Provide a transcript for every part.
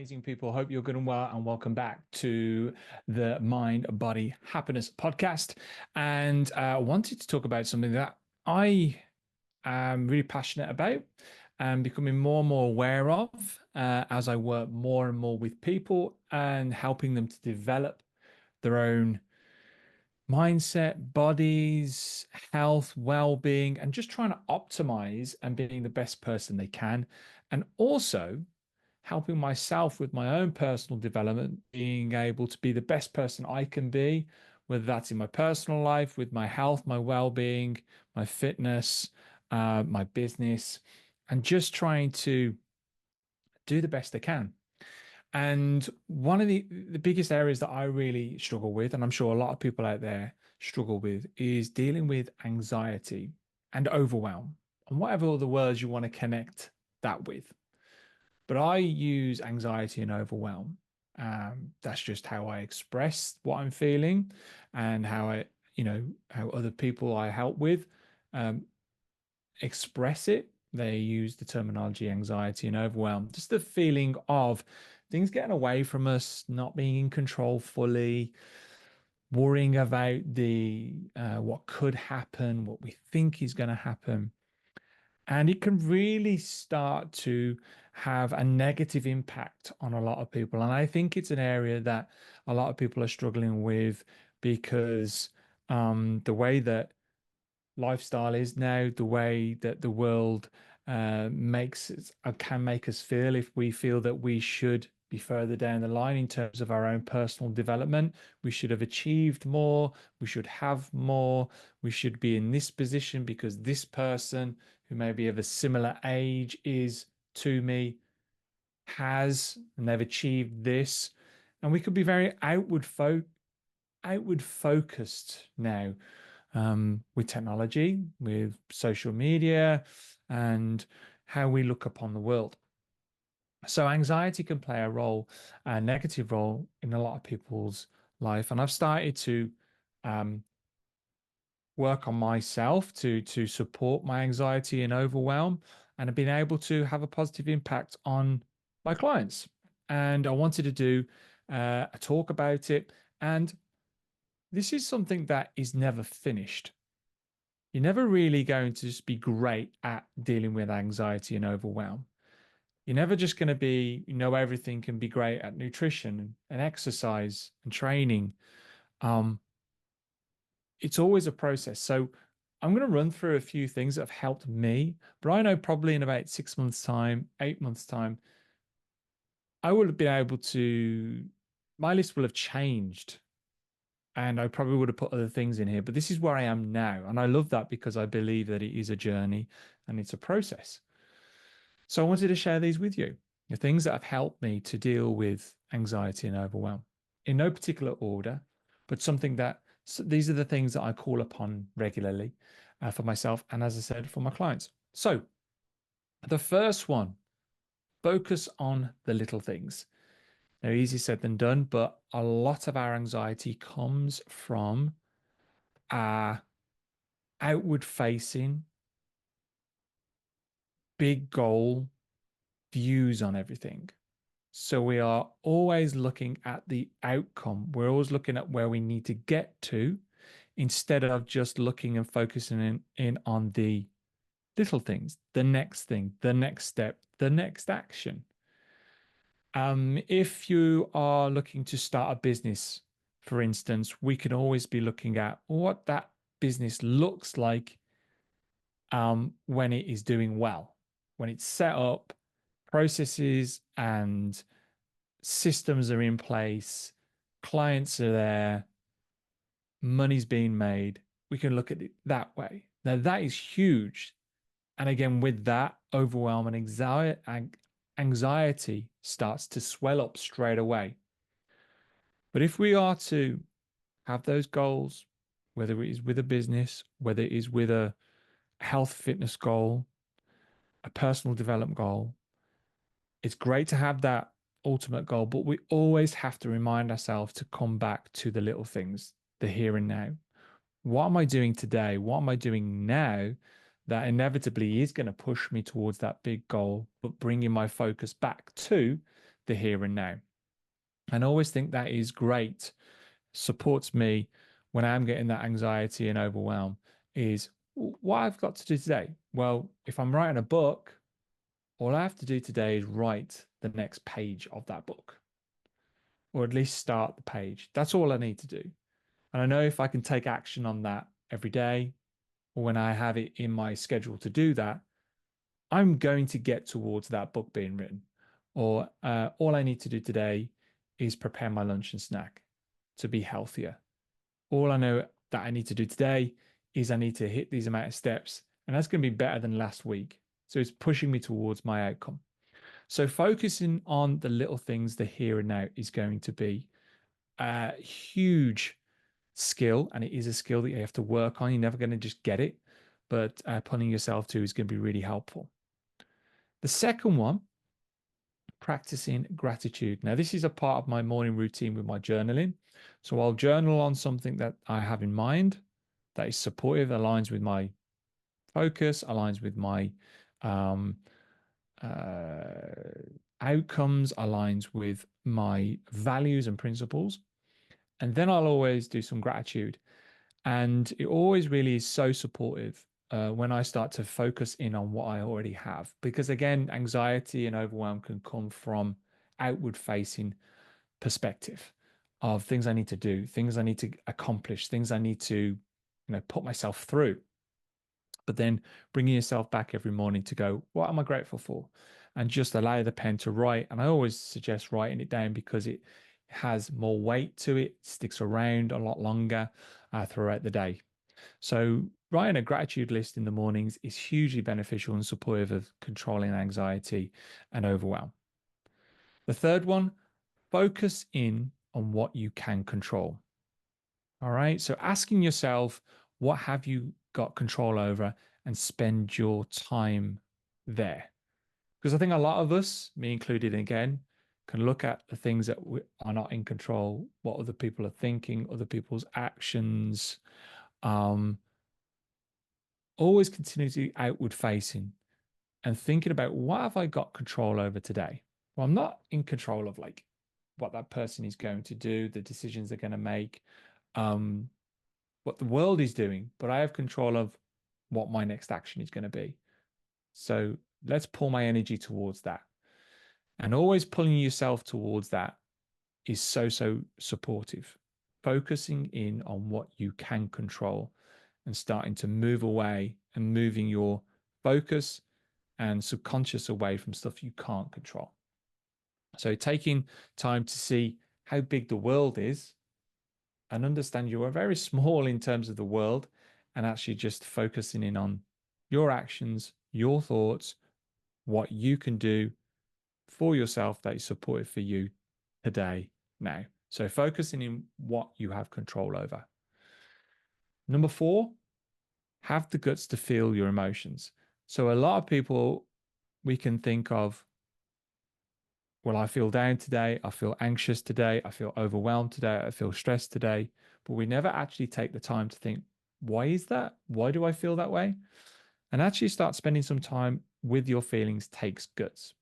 amazing people. Hope you're good and well, and welcome back to the Mind Body Happiness podcast. And I wanted to talk about something that I am really passionate about and becoming more and more aware of as I work more and more with people and helping them to develop their own mindset, bodies, health, well-being, and just trying to optimize and being the best person they can. And also helping myself with my own personal development, being able to be the best person I can be, whether that's in my personal life, with my health, my well-being, my fitness, my business, and just trying to do the best I can. And one of the biggest areas that I really struggle with, and I'm sure a lot of people out there struggle with, is dealing with anxiety and overwhelm, and whatever other words you want to connect that with. But I use anxiety and overwhelm. That's just how I express what I'm feeling and how other people I help with um, express it. They use the terminology anxiety and overwhelm, just the feeling of things getting away from us, not being in control fully, worrying about the what could happen, what we think is going to happen. And it can really start to have a negative impact on a lot of people. And I think it's an area that a lot of people are struggling with because the way that lifestyle is now, the way that the world makes it, can make us feel, if we feel that we should be further down the line in terms of our own personal development, we should have achieved more, we should have more, we should be in this position because this person who may be of a similar age is to me has, and they've achieved this. And we could be very outward focused now with technology, with social media, and how we look upon the world. So anxiety can play a negative role in a lot of people's life. And I've started to um, work on myself to support my anxiety and overwhelm, and have been able to have a positive impact on my clients. And I wanted to do a talk about it. And this is something that is never finished. You're never really going to just be great at dealing with anxiety and overwhelm. You're never just going to be, everything can be great at nutrition and exercise and training. Um, it's always a process. So I'm going to run through a few things that have helped me, but I know probably in about 6 months' time, 8 months' time, I will have been able to, my list will have changed and I probably would have put other things in here, but this is where I am now. And I love that because I believe that it is a journey and it's a process. So I wanted to share these with you, the things that have helped me to deal with anxiety and overwhelm in no particular order, but something that these are the things that I call upon regularly for myself and, as I said, for my clients. So the first one, focus on the little things. Now, easy said than done, but a lot of our anxiety comes from our outward facing, big goal views on everything. So we are always looking at the outcome. We're always looking at where we need to get to instead of just looking and focusing in on the little things, the next thing, the next step, the next action. If you are looking to start a business, for instance, we can always be looking at what that business looks like when it is doing well, when it's set up, processes and systems are in place, clients are there, money's being made. We can look at it that way. Now, that is huge. And again, with that, overwhelm and anxiety starts to swell up straight away. But if we are to have those goals, whether it is with a business, whether it is with a health fitness goal, a personal development goal, it's great to have that ultimate goal, but we always have to remind ourselves to come back to the little things, the here and now. What am I doing today? What am I doing now that inevitably is going to push me towards that big goal, but bringing my focus back to the here and now. And I always think that is great, supports me when I'm getting that anxiety and overwhelm is what I've got to do today. Well, if I'm writing a book, all I have to do today is write the next page of that book, or at least start the page. That's all I need to do. And I know if I can take action on that every day, or when I have it in my schedule to do that, I'm going to get towards that book being written. Or all I need to do today is prepare my lunch and snack to be healthier. All I know that I need to do today is I need to hit these amount of steps, and that's going to be better than last week. So it's pushing me towards my outcome. So focusing on the little things, the here and now, is going to be a huge skill, and it is a skill that you have to work on. You're never going to just get it, but putting yourself to is going to be really helpful. The second one, practicing gratitude. Now, this is a part of my morning routine with my journaling. So I'll journal on something that I have in mind that is supportive, aligns with my focus, aligns with my um, outcomes, aligns with my values and principles. And then I'll always do some gratitude. And it always really is so supportive when I start to focus in on what I already have. Because again, anxiety and overwhelm can come from outward facing perspective of things I need to do, things I need to accomplish, things I need to, put myself through. But then bringing yourself back every morning to go, what am I grateful for? And just allow the pen to write. And I always suggest writing it down because it has more weight to it, sticks around a lot longer throughout the day. So writing a gratitude list in the mornings is hugely beneficial and supportive of controlling anxiety and overwhelm. The third one, focus in on what you can control. All right. So asking yourself, what have you got control over, and spend your time there. Because I think a lot of us, me included again, can look at the things that we are not in control, what other people are thinking, other people's actions, um, always continue to be outward facing and thinking about what have I got control over today? Well, I'm not in control of like what that person is going to do, the decisions they're going to make, um, what the world is doing, but I have control of what my next action is going to be. So let's pull my energy towards that. And always pulling yourself towards that is so, so supportive. Focusing in on what you can control and starting to move away and moving your focus and subconscious away from stuff you can't control. So taking time to see how big the world is and understand you are very small in terms of the world, and actually just focusing in on your actions, your thoughts, what you can do for yourself that is supportive for you today, now. So focusing in what you have control over. Number 4, have the guts to feel your emotions. So a lot of people, we can think of, well, I feel down today, I feel anxious today, I feel overwhelmed today, I feel stressed today, but we never actually take the time to think, why is that? Why do I feel that way? And actually start spending some time with your feelings takes guts.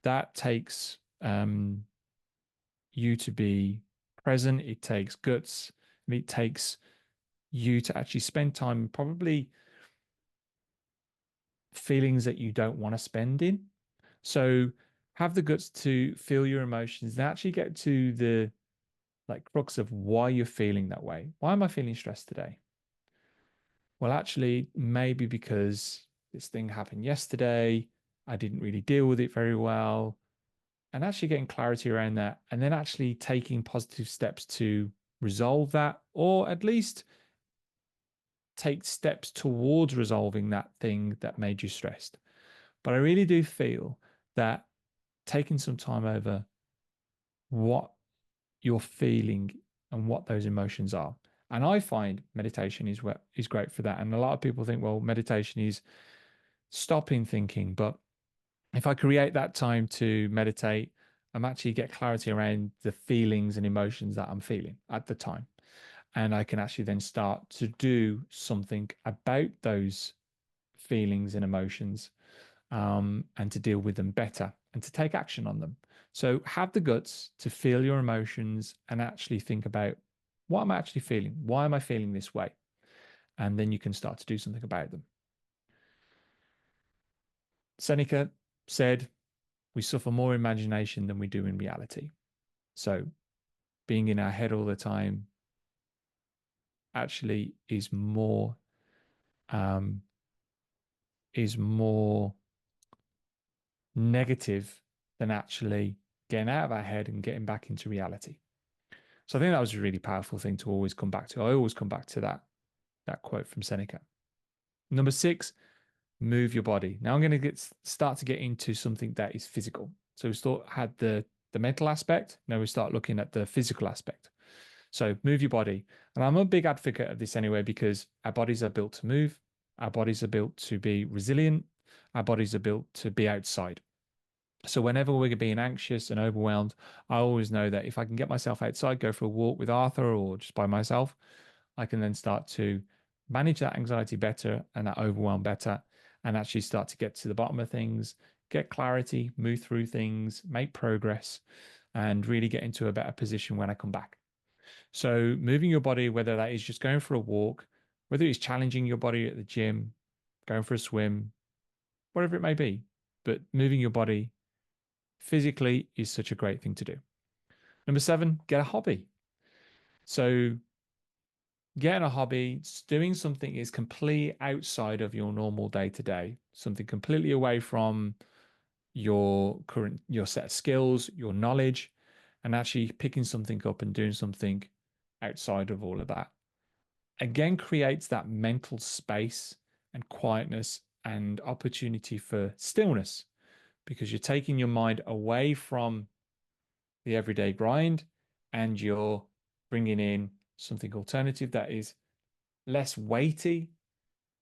That takes you to be present. It takes guts. It takes you to actually spend time, probably feelings that you don't want to spend in. So have the guts to feel your emotions and actually get to the crux of why you're feeling that way. Why am I feeling stressed today? Well, actually, maybe because this thing happened yesterday. I didn't really deal with it very well. And actually getting clarity around that, and then actually taking positive steps to resolve that, or at least take steps towards resolving that thing that made you stressed. But I really do feel that taking some time over what you're feeling and what those emotions are. And I find meditation is great for that. And a lot of people think, well, meditation is stopping thinking. But if I create that time to meditate, I'm actually get clarity around the feelings and emotions that I'm feeling at the time. And I can actually then start to do something about those feelings and emotions, and to deal with them better and to take action on them. So have the guts to feel your emotions and actually think about what am I actually feeling? Why am I feeling this way? And then you can start to do something about them. Seneca said, we suffer more imagination than we do in reality. So being in our head all the time actually um, is more negative than actually getting out of our head and getting back into reality. So I think that was a really powerful thing to always come back to. I always come back to that quote from Seneca. Number 6, move your body. Now I'm going to start to get into something that is physical. So had the mental aspect. Now we start looking at the physical aspect. So move your body. And I'm a big advocate of this anyway, because our bodies are built to move. Our bodies are built to be resilient. Our bodies are built to be outside. So whenever we're being anxious and overwhelmed, I always know that if I can get myself outside, go for a walk with Arthur or just by myself, I can then start to manage that anxiety better and that overwhelm better, and actually start to get to the bottom of things, get clarity, move through things, make progress, and really get into a better position when I come back. So moving your body, whether that is just going for a walk, whether it's challenging your body at the gym, going for a swim, whatever it may be, but moving your body physically is such a great thing to do. Number 7, get a hobby. So getting a hobby, doing something is completely outside of your normal day to day, something completely away from your set of skills, your knowledge, and actually picking something up and doing something outside of all of that. Again, creates that mental space and quietness and opportunity for stillness, because you're taking your mind away from the everyday grind and you're bringing in something alternative that is less weighty,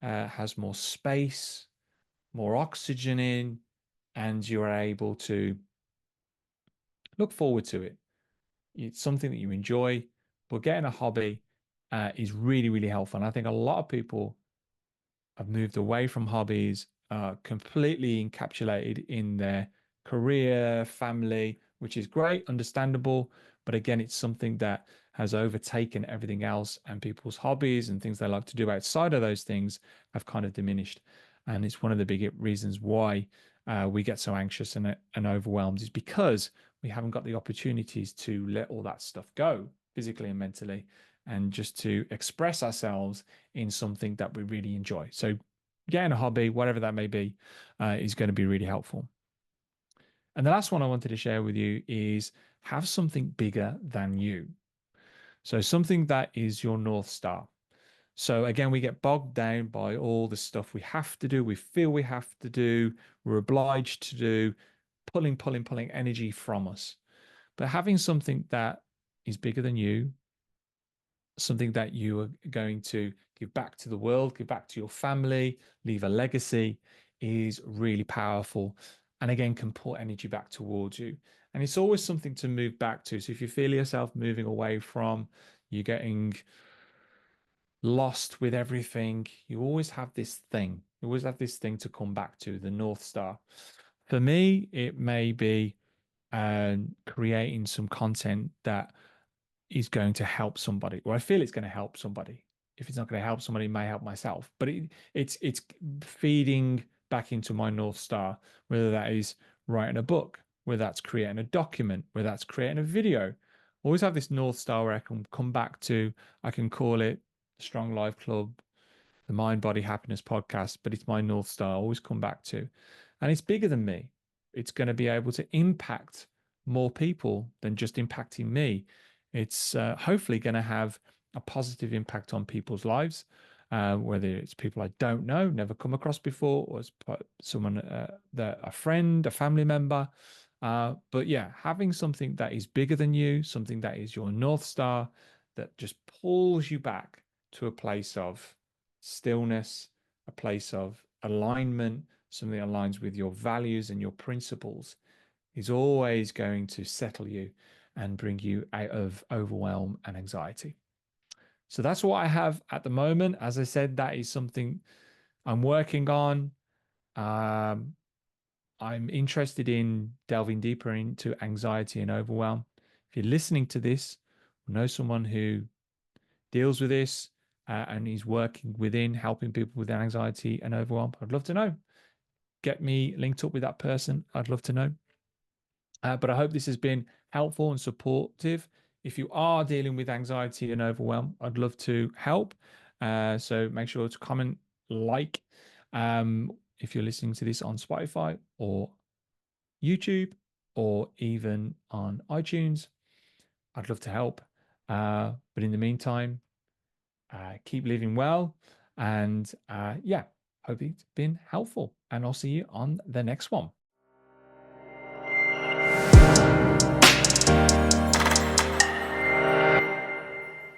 has more space, more oxygen in, and you're able to look forward to it. It's something that you enjoy, but getting a hobby is really, really helpful. And I think a lot of people have moved away from hobbies, completely encapsulated in their career, family, which is great, understandable. But again, it's something that has overtaken everything else, and people's hobbies and things they like to do outside of those things have kind of diminished. And it's one of the big reasons why we get so anxious and overwhelmed, is because we haven't got the opportunities to let all that stuff go physically and mentally, and just to express ourselves in something that we really enjoy. So getting a hobby, whatever that may be, is going to be really helpful. And the last one I wanted to share with you is have something bigger than you. So something that is your North Star. So again, we get bogged down by all the stuff we have to do, we feel we have to do, we're obliged to do, pulling energy from us. But having something that is bigger than you, something that you are going to give back to the world, give back to your family, leave a legacy, is really powerful. And again, can pull energy back towards you. And it's always something to move back to. So if you feel yourself moving away from, you getting lost with everything, you always have this thing. You always have this thing to come back to, the North Star. For me, it may be creating some content that is going to help somebody, or I feel it's going to help somebody. If it's not going to help somebody, it may help myself. But it's feeding back into my North Star, whether that is writing a book, whether that's creating a document, whether that's creating a video. Always have this North Star where I can come back to. I can call it Strong Life Club, the Mind Body Happiness podcast, but it's my North Star. I always come back to, and it's bigger than me. It's going to be able to impact more people than just impacting me. It's hopefully going to have a positive impact on people's lives, whether it's people I don't know, never come across before, or someone, a friend, a family member. But yeah, having something that is bigger than you, something that is your North Star, that just pulls you back to a place of stillness, a place of alignment, something that aligns with your values and your principles, is always going to settle you and bring you out of overwhelm and anxiety. So that's what I have at the moment. As I said, that is something I'm working on. Um, I'm interested in delving deeper into anxiety and overwhelm. If you're listening to this, know someone who deals with this and is working within helping people with anxiety and overwhelm, I'd love to know. Get me linked up with that person. I'd love to know. But I hope this has been helpful and supportive. If you are dealing with anxiety and overwhelm, I'd love to help. So make sure to comment, like, if you're listening to this on Spotify or YouTube or even on iTunes. I'd love to help. But in the meantime, keep living well. And yeah, hope it's been helpful. And I'll see you on the next one.